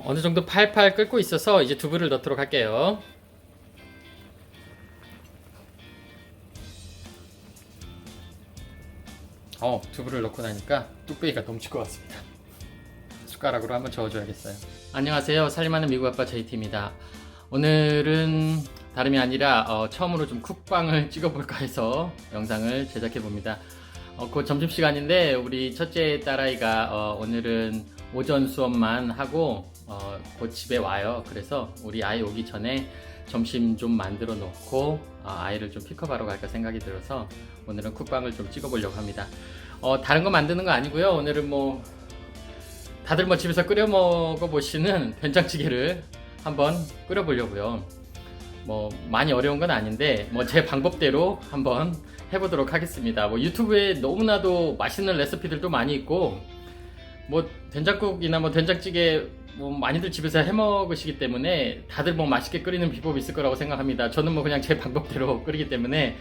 어느 정도 팔팔 끓고 있어서 이제 두부를 넣도록 할게요. 두부를 넣고 나니까 뚝배기가 넘칠 것 같습니다. 숟가락으로 한번 저어줘야겠어요. 안녕하세요. 살림하는 미국 아빠 JT입니다. 오늘은 다름이 아니라 처음으로 좀 쿡방을 찍어볼까 해서 영상을 제작해 봅니다. 곧 점심시간인데 우리 첫째 딸아이가 오늘은 오전 수업만 하고 곧 집에 와요. 그래서 우리 아이 오기 전에 점심 좀 만들어 놓고 아이를 좀 픽업하러 갈까 생각이 들어서 오늘은 쿡방을 좀 찍어보려고 합니다. 다른 거 만드는 거 아니고요. 오늘은 다들 집에서 끓여 먹어 보시는 된장찌개를 한번 끓여 보려고요. 많이 어려운 건 아닌데 제 방법대로 한번 해보도록 하겠습니다. 유튜브에 너무나도 맛있는 레시피들도 많이 있고 된장국이나 된장찌개 많이들 집에서 해 먹으시기 때문에 다들 맛있게 끓이는 비법이 있을 거라고 생각합니다. 저는 그냥 제 방법대로 끓이기 때문에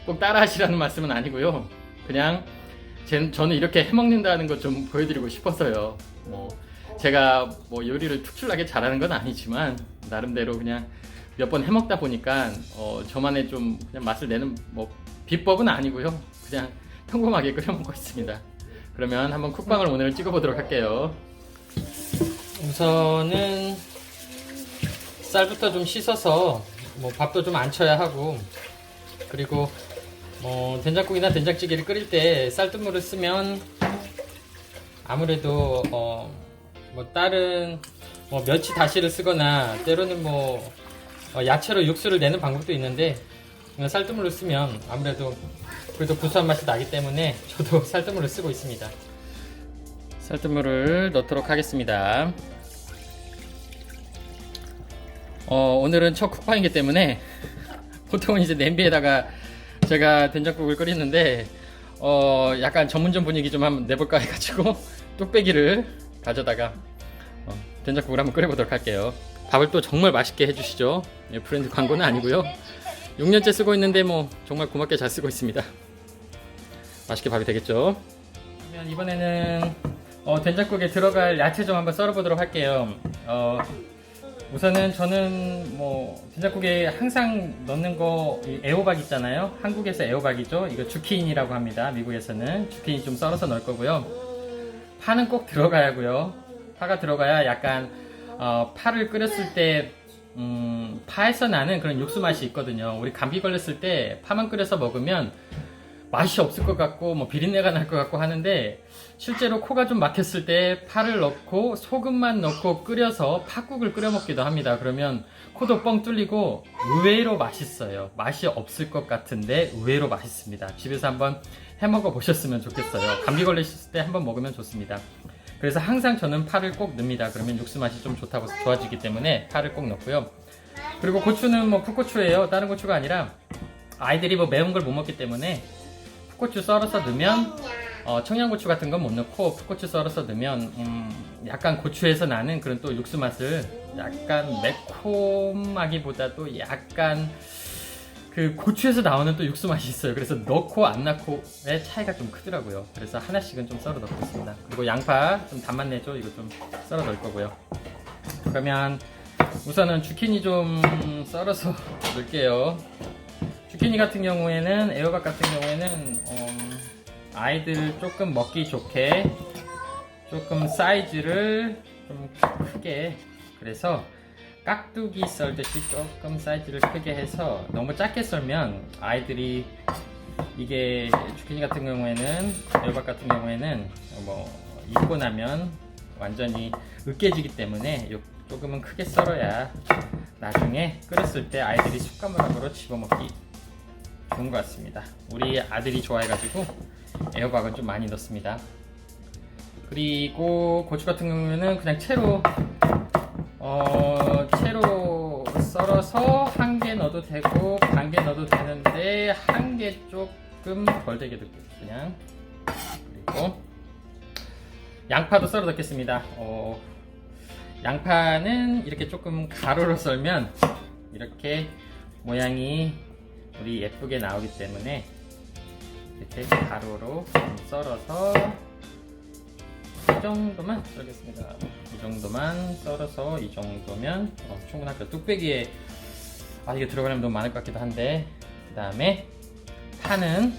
꼭 따라 하시라는 말씀은 아니고요. 그냥 저는 이렇게 해 먹는다는 것 좀 보여드리고 싶어서요. 제가 요리를 특출나게 잘하는 건 아니지만 나름대로 그냥 몇 번 해 먹다 보니까 저만의 좀 그냥 맛을 내는 비법은 아니고요. 그냥 평범하게 끓여 먹고 있습니다. 그러면 한번 쿡방을 오늘 찍어보도록 할게요. 우선은 쌀부터 좀 씻어서 밥도 좀 안 쳐야 하고, 그리고 된장국이나 된장찌개를 끓일 때 쌀뜨물을 쓰면 아무래도 다른 멸치 다시를 쓰거나 때로는 야채로 육수를 내는 방법도 있는데 쌀뜨물을 쓰면 아무래도 그래도 구수한 맛이 나기 때문에 저도 쌀뜨물을 쓰고 있습니다. 쌀뜨물을 넣도록 하겠습니다. 오늘은 첫 쿡방이기 때문에 보통은 이제 냄비에다가 제가 된장국을 끓이는데 약간 전문점 분위기 좀 한번 내볼까 해가지고 뚝배기를 가져다가 된장국을 한번 끓여보도록 할게요. 밥을 또 정말 맛있게 해주시죠. 브랜드 광고는 아니고요. 6년째 쓰고 있는데 정말 고맙게 잘 쓰고 있습니다. 맛있게 밥이 되겠죠. 그러면 이번에는 된장국에 들어갈 야채 좀 한번 썰어보도록 할게요. 우선은 저는 된장국에 항상 넣는 거 애호박 있잖아요. 한국에서 애호박이죠. 이거 주키니라고 합니다. 미국에서는 주키니 좀 썰어서 넣을 거고요. 파는 꼭 들어가야 하고요. 파가 들어가야 약간 파를 끓였을 때 파에서 나는 그런 육수 맛이 있거든요. 우리 감기 걸렸을 때 파만 끓여서 먹으면 맛이 없을 것 같고 비린내가 날 것 같고 하는데, 실제로 코가 좀 막혔을 때 파를 넣고 소금만 넣고 끓여서 팥국을 끓여 먹기도 합니다. 그러면 코도 뻥 뚫리고 의외로 맛있어요. 맛이 없을 것 같은데 의외로 맛있습니다. 집에서 한번 해 먹어 보셨으면 좋겠어요. 감기 걸리셨을 때 한번 먹으면 좋습니다. 그래서 항상 저는 파를 꼭 넣습니다. 그러면 육수 맛이 좀 좋아지기 때문에 파를 꼭 넣고요. 그리고 고추는 풋고추예요. 다른 고추가 아니라 아이들이 매운 걸 못 먹기 때문에 풋고추 썰어서 넣으면 청양고추 같은 건 못 넣고 풋고추 썰어서 넣으면 약간 고추에서 나는 그런 또 육수 맛을 약간 매콤하기보다도 약간 그 고추에서 나오는 또 육수 맛이 있어요. 그래서 넣고 안 넣고의 차이가 좀 크더라고요. 그래서 하나씩은 좀 썰어 넣고 있습니다. 그리고 양파 좀 단맛 내죠. 이거 좀 썰어 넣을 거고요. 그러면 우선은 주키니 좀 썰어서 넣을게요. 주키니 같은 경우에는, 애호박 같은 경우에는 아이들 조금 먹기 좋게 조금 사이즈를 좀 크게, 그래서 깍두기 썰듯이 조금 사이즈를 크게 해서 너무 작게 썰면 아이들이, 이게 주키니 같은 경우에는, 애호박 같은 경우에는 익고 나면 완전히 으깨지기 때문에 조금은 크게 썰어야 나중에 끓였을 때 아이들이 숟가락으로 집어먹기 좋은 것 같습니다. 우리 아들이 좋아해가지고 애호박은 좀 많이 넣습니다. 그리고 고추 같은 경우에는 그냥 채로 썰어서 한 개 넣어도 되고 반 개 넣어도 되는데 한 개 조금 덜 되게 넣을게요. 그냥. 그리고 양파도 썰어 넣겠습니다. 양파는 이렇게 조금 가로로 썰면 이렇게 모양이 우리 예쁘게 나오기 때문에 이렇게 가로로 썰어서 이 정도만 썰겠습니다. 이 정도만 썰어서 이 정도면 충분하죠. 뚝배기에 이게 들어가려면 너무 많을 것 같기도 한데, 그 다음에 파는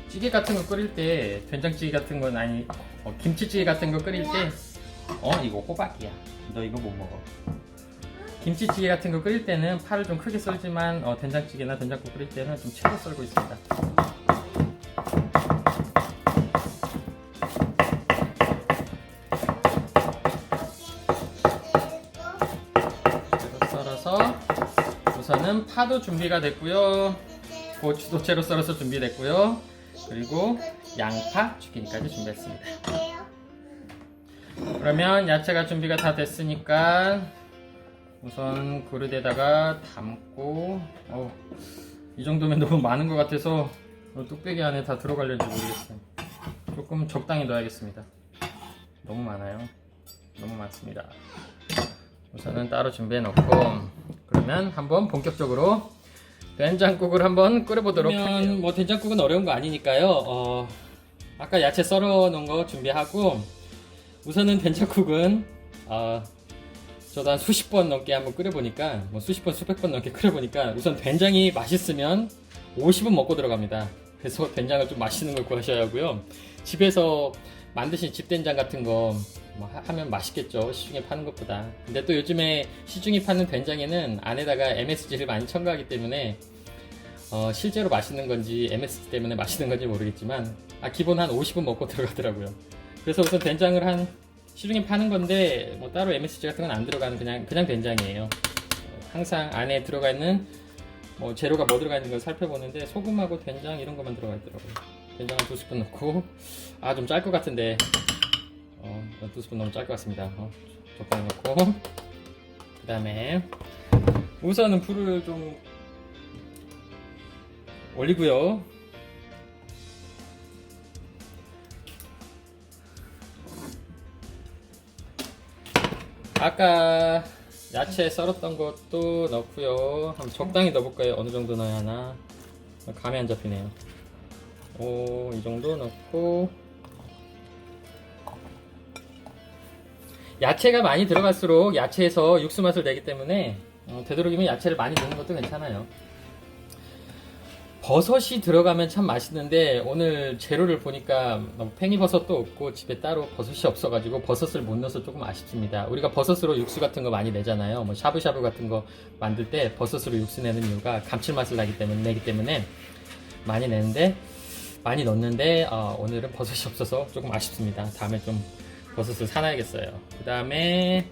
찌개 같은 거 끓일 때, 된장찌개 같은 건 아니, 김치찌개 같은 거 끓일 때, 이거 호박이야. 너 이거 못 먹어. 김치찌개 같은 거 끓일 때는 파를 좀 크게 썰지만, 된장찌개나 된장국 끓일 때는 좀 채로 썰고 있습니다. 채로 썰어서, 우선은 파도 준비가 됐고요. 고추도 채로 썰어서 준비됐고요. 그리고 양파, 죽이니까지 준비했습니다. 그러면 야채가 준비가 다 됐으니까 우선 그릇에다가 담고, 이 정도면 너무 많은 것 같아서 뚝배기 안에 다 들어갈는지 모르겠어요. 조금 적당히 넣어야겠습니다. 너무 많아요. 너무 많습니다. 우선은 따로 준비해 놓고, 그러면 한번 본격적으로 된장국을 한번 끓여보도록 할게요. 뭐 된장국은 어려운 거 아니니까요. 아까 야채 썰어 놓은 거 준비하고, 우선은 된장국은 저도 한 수십 번 넘게 한번 끓여보니까, 뭐 수십 번 수백 번 넘게 끓여보니까, 우선 된장이 맛있으면 50은 먹고 들어갑니다. 그래서 된장을 좀 맛있는 걸 구하셔야 하고요. 집에서 만드신 집된장 같은 거 뭐 하면 맛있겠죠, 시중에 파는 것보다. 근데 또 요즘에 시중에 파는 된장에는 안에다가 MSG를 많이 첨가하기 때문에 실제로 맛있는 건지 MSG 때문에 맛있는 건지 모르겠지만 기본 한 50은 먹고 들어가더라고요. 그래서 우선 된장을 시중에 파는 건데 뭐 따로 MSG 같은 건 안 들어가는 그냥 된장이에요. 항상 안에 들어가 있는 뭐 재료가 뭐 들어가 있는 걸 살펴보는데 소금하고 된장 이런 것만 들어가 있더라고요. 된장 한 2스푼 넣고, 좀 짤 것 같은데 2스푼 너무 짤 것 같습니다. 적당히 넣고, 그 다음에 우선은 불을 좀 올리고요. 아까 야채 썰었던 것도 넣고요. 한번 적당히 넣어볼까요? 어느 정도 넣어야 하나? 감이 안 잡히네요. 이 정도 넣고, 야채가 많이 들어갈수록 야채에서 육수 맛을 내기 때문에 되도록이면 야채를 많이 넣는 것도 괜찮아요. 버섯이 들어가면 참 맛있는데 오늘 재료를 보니까 팽이버섯도 없고 집에 따로 버섯이 없어가지고 버섯을 못 넣어서 조금 아쉽습니다. 우리가 버섯으로 육수 같은 거 많이 내잖아요. 뭐 샤브샤브 같은 거 만들 때 버섯으로 육수 내는 이유가 감칠맛을 내기 때문에 많이 내는데, 많이 넣는데 오늘은 버섯이 없어서 조금 아쉽습니다. 다음에 좀 버섯을 사놔야겠어요. 그 다음에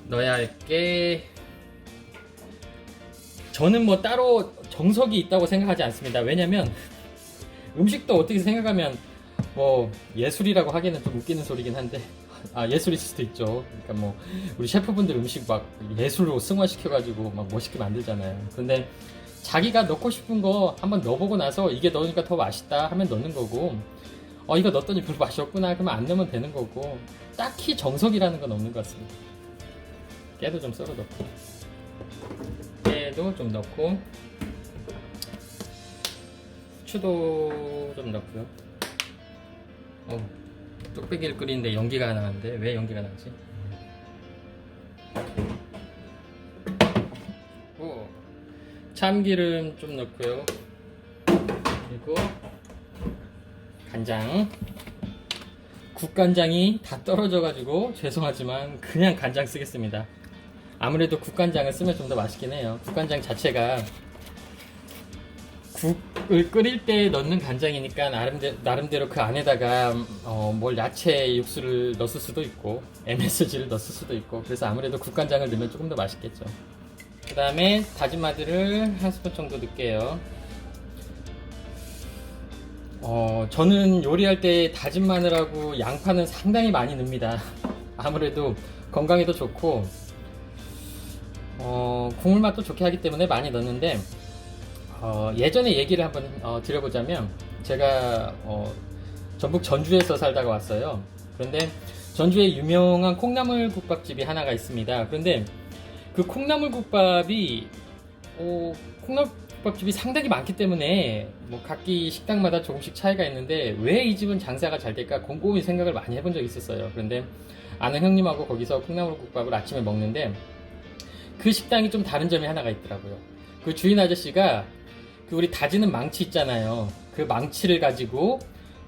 넣어야 할 게, 저는 뭐 따로 정석이 있다고 생각하지 않습니다. 왜냐면 음식도 어떻게 생각하면 뭐 예술이라고 하기에는 좀 웃기는 소리긴 한데 예술일 수도 있죠. 그러니까 뭐 우리 셰프분들 음식 막 예술로 승화시켜가지고 막 멋있게 만들잖아요. 근데 자기가 넣고 싶은 거 한번 넣어보고 나서 이게 넣으니까 더 맛있다 하면 넣는 거고, 이거 넣었더니 별로 맛이 없구나 그러면 안 넣으면 되는 거고, 딱히 정석이라는 건 없는 것 같습니다. 깨도 좀 썰어 넣고, 깨도 좀 넣고, 후추도 좀 넣고요. 뚝배기를 끓이는데 연기가 나는데 왜 연기가 나지? 참기름 좀 넣고요. 그리고 간장. 국간장이 다 떨어져가지고 죄송하지만 그냥 간장 쓰겠습니다. 아무래도 국간장을 쓰면 좀 더 맛있긴 해요. 국간장 자체가 국을 끓일 때 넣는 간장이니까 나름대로 그 안에다가 뭘 야채 육수를 넣었을 수도 있고 MSG를 넣었을 수도 있고, 그래서 아무래도 국간장을 넣으면 조금 더 맛있겠죠. 그 다음에 다진 마늘을 한 스푼 정도 넣을게요. 저는 요리할 때 다진 마늘하고 양파는 상당히 많이 넣습니다. 아무래도 건강에도 좋고 국물 맛도 좋게 하기 때문에 많이 넣는데, 예전에 얘기를 한번 드려보자면, 제가 전북 전주에서 살다가 왔어요. 그런데 전주에 유명한 콩나물 국밥집이 하나가 있습니다. 그런데 그 콩나물 국밥이 국밥집이 상당히 많기 때문에 뭐 각기 식당마다 조금씩 차이가 있는데 왜 이 집은 장사가 잘 될까 곰곰이 생각을 많이 해본 적이 있었어요. 그런데 아는 형님하고 거기서 콩나물국밥을 아침에 먹는데 그 식당이 좀 다른 점이 하나가 있더라고요. 그 주인 아저씨가 그 우리 다지는 망치 있잖아요. 그 망치를 가지고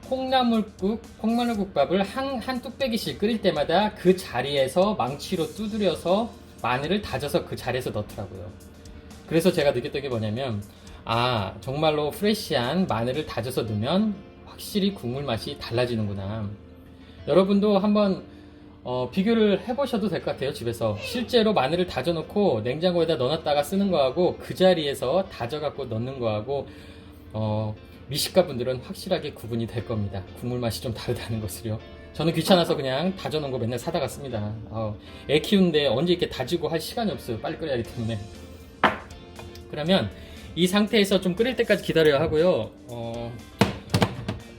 콩나물국밥을 한 뚝배기씩 끓일 때마다 그 자리에서 망치로 두드려서 마늘을 다져서 그 자리에서 넣더라고요. 그래서 제가 느꼈던 게 뭐냐면 정말로 프레시한 마늘을 다져서 넣으면 확실히 국물 맛이 달라지는구나. 여러분도 한번 비교를 해보셔도 될 것 같아요. 집에서 실제로 마늘을 다져 놓고 냉장고에다 넣어놨다가 쓰는 거하고 그 자리에서 다져 갖고 넣는 거하고 미식가 분들은 확실하게 구분이 될 겁니다. 국물 맛이 좀 다르다는 것을요. 저는 귀찮아서 그냥 다져 놓은 거 맨날 사다가 씁니다. 애 키우는데 언제 이렇게 다지고 할 시간이 없어요. 빨리 끓여야 하기 때문에. 그러면 이 상태에서 좀 끓일 때까지 기다려야 하고요.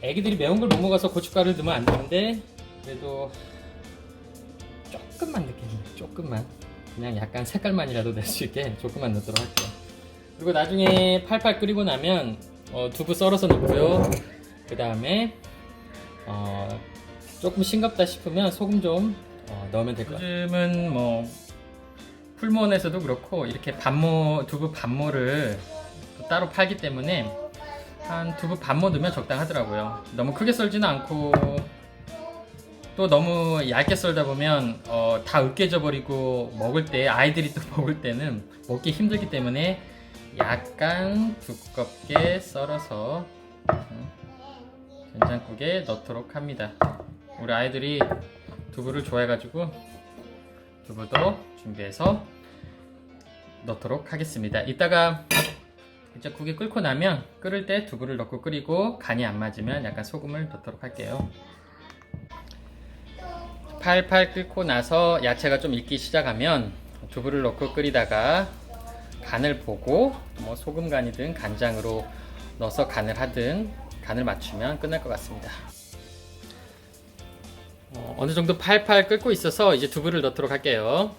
애기들이 매운 걸 못 먹어서 고춧가루를 넣으면 안 되는데 그래도 조금만 넣겠네요. 조금만. 그냥 약간 색깔만이라도 낼 수 있게 조금만 넣도록 할게요. 그리고 나중에 팔팔 끓이고 나면 두부 썰어서 넣고요. 그 다음에 조금 싱겁다 싶으면 소금 좀 넣으면 될 것 같아요. 요즘은 뭐 풀무원에서도 그렇고 이렇게 두부 반모를 따로 팔기 때문에 한 두부 반모 넣으면 적당하더라고요. 너무 크게 썰지는 않고 또 너무 얇게 썰다 보면 다 으깨져 버리고 먹을 때 아이들이 또 먹을 때는 먹기 힘들기 때문에 약간 두껍게 썰어서 된장국에 넣도록 합니다. 우리 아이들이 두부를 좋아해가지고 두부도 준비해서 넣도록 하겠습니다. 이따가 이제 국이 끓고 나면 끓을 때 두부를 넣고 끓이고 간이 안 맞으면 약간 소금을 넣도록 할게요. 팔팔 끓고 나서 야채가 좀 익기 시작하면 두부를 넣고 끓이다가 간을 보고 뭐 소금 간이든 간장으로 넣어서 간을 하든 간을 맞추면 끝날 것 같습니다. 어느 정도 팔팔 끓고 있어서 이제 두부를 넣도록 할게요.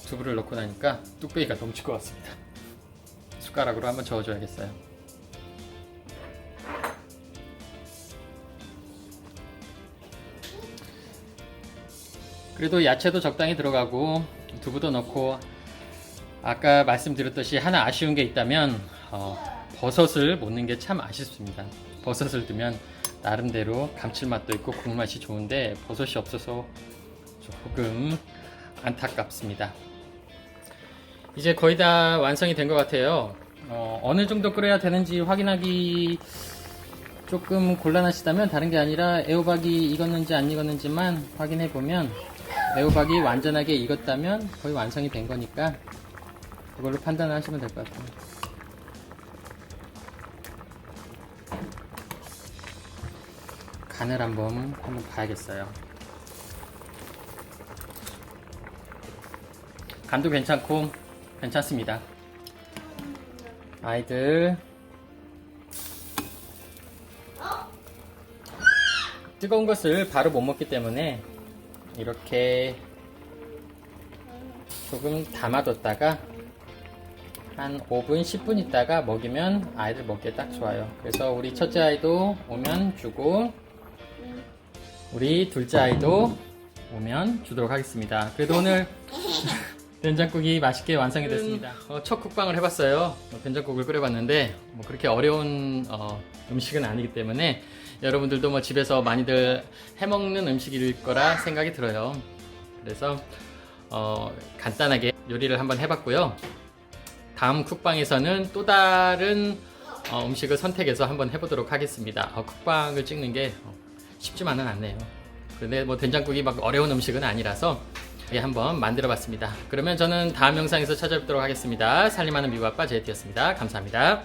두부를 넣고 나니까 뚝배기가 넘칠 것 같습니다. 숟가락으로 한번 저어줘야겠어요. 그래도 야채도 적당히 들어가고 두부도 넣고 아까 말씀드렸듯이 하나 아쉬운 게 있다면 버섯을 못 넣는 게 참 아쉽습니다. 버섯을 넣으면 나름대로 감칠맛도 있고 국맛이 좋은데 버섯이 없어서 조금 안타깝습니다. 이제 거의 다 완성이 된 것 같아요. 어느 정도 끓여야 되는지 확인하기 조금 곤란하시다면 다른 게 아니라 애호박이 익었는지 안 익었는지만 확인해 보면 애호박이 완전하게 익었다면 거의 완성이 된 거니까 그걸로 판단을 하시면 될 것 같아요. 간을 한번 봐야겠어요. 간도 괜찮습니다. 아이들 뜨거운 것을 바로 못 먹기 때문에 이렇게 조금 담아뒀다가 한 5분, 10분 있다가 먹이면 아이들 먹기에 딱 좋아요. 그래서 우리 첫째 아이도 오면 주고 우리 둘째 아이도 오면 주도록 하겠습니다. 그래도 오늘 된장국이 맛있게 완성이 됐습니다. 첫 국방을 해봤어요. 된장국을 끓여봤는데 뭐 그렇게 어려운 음식은 아니기 때문에 여러분들도 뭐 집에서 많이들 해먹는 음식일 거라 생각이 들어요. 그래서 간단하게 요리를 한번 해봤고요. 다음 쿡방에서는 또 다른 음식을 선택해서 한번 해보도록 하겠습니다. 쿡방을 찍는 게 쉽지만은 않네요. 근데 뭐 된장국이 막 어려운 음식은 아니라서 한번 만들어 봤습니다. 그러면 저는 다음 영상에서 찾아뵙도록 하겠습니다. 살림하는 미국아빠 제이티였습니다. 감사합니다.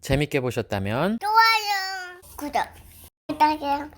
재밌게 보셨다면 좋아요, 구독 부탁해요.